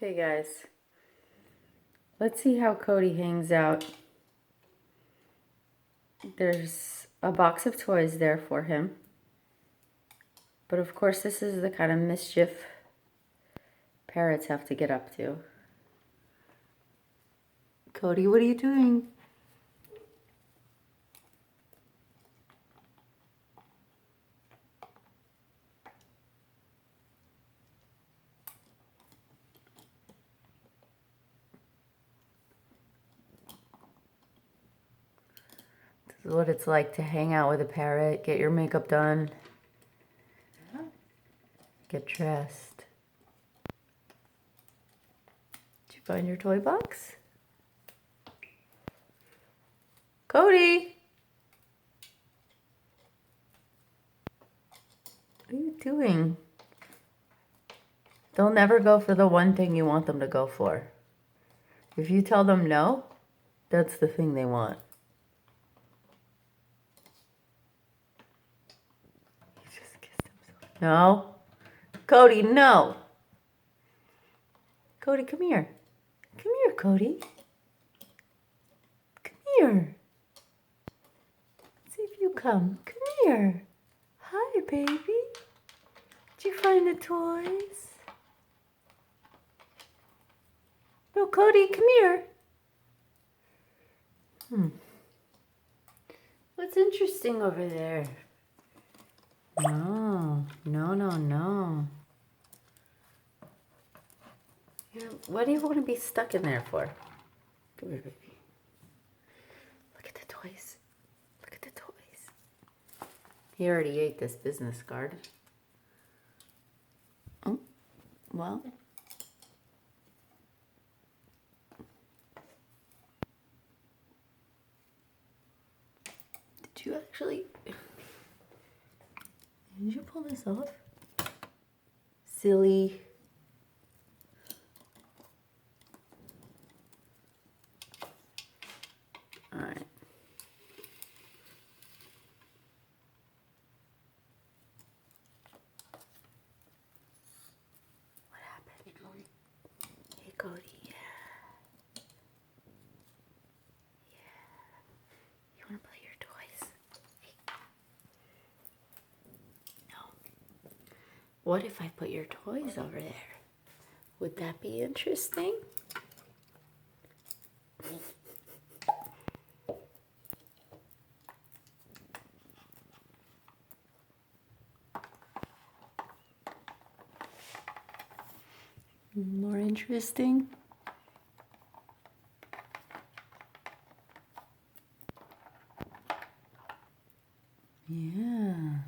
Okay, guys. Let's see how Cody hangs out. There's a box of toys there for him. But of course, this is the kind of mischief parrots have to get up to. Cody, what are you doing? This is what it's like to hang out with a parrot, get your makeup done, get dressed. Did you find your toy box? Cody! What are you doing? They'll never go for the one thing you want them to go for. If you tell them no, that's the thing they want. He just kissed himself. No. Cody, no. Cody, come here. Come here, Cody. Come here. See if you come. Come here. Hi, baby. Did you find the toys? No, Cody, come here. What's interesting over there? No. What do you want to be stuck in there for? Come here, baby. Look at the toys. Look at the toys. He already ate this business card. Oh, well. Did you actually... Did you pull this off? Silly. All right. What happened? Hey, Cody. Hey, Cody. Yeah. You want to play your toys? Hey. No. What if I put your toys over there? Would that be interesting? More interesting? Yeah.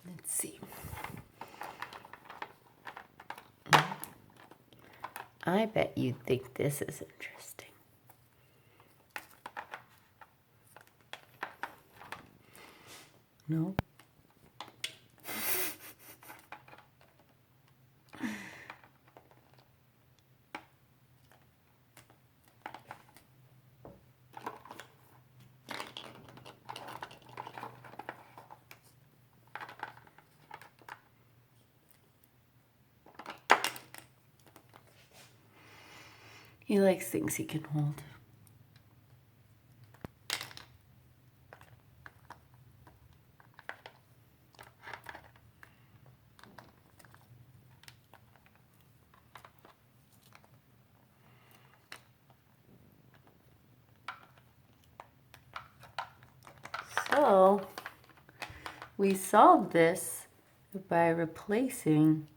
Let's see. I bet you think this is interesting. No? He likes things he can hold. So, we solved this by replacing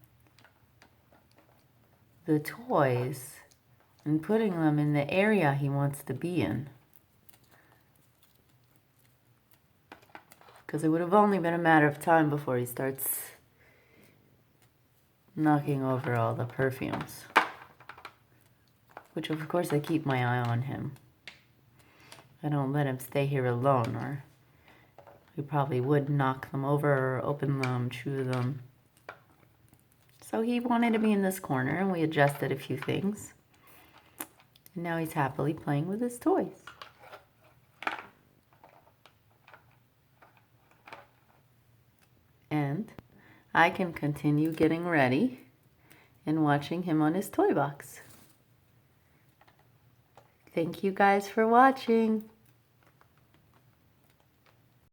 the toys and putting them in the area he wants to be in. Because it would have only been a matter of time before he starts knocking over all the perfumes. Which of course I keep my eye on him. I don't let him stay here alone, or he probably would knock them over or open them, chew them. So he wanted to be in this corner and we adjusted a few things. And now he's happily playing with his toys. And I can continue getting ready and watching him on his toy box. Thank you guys for watching.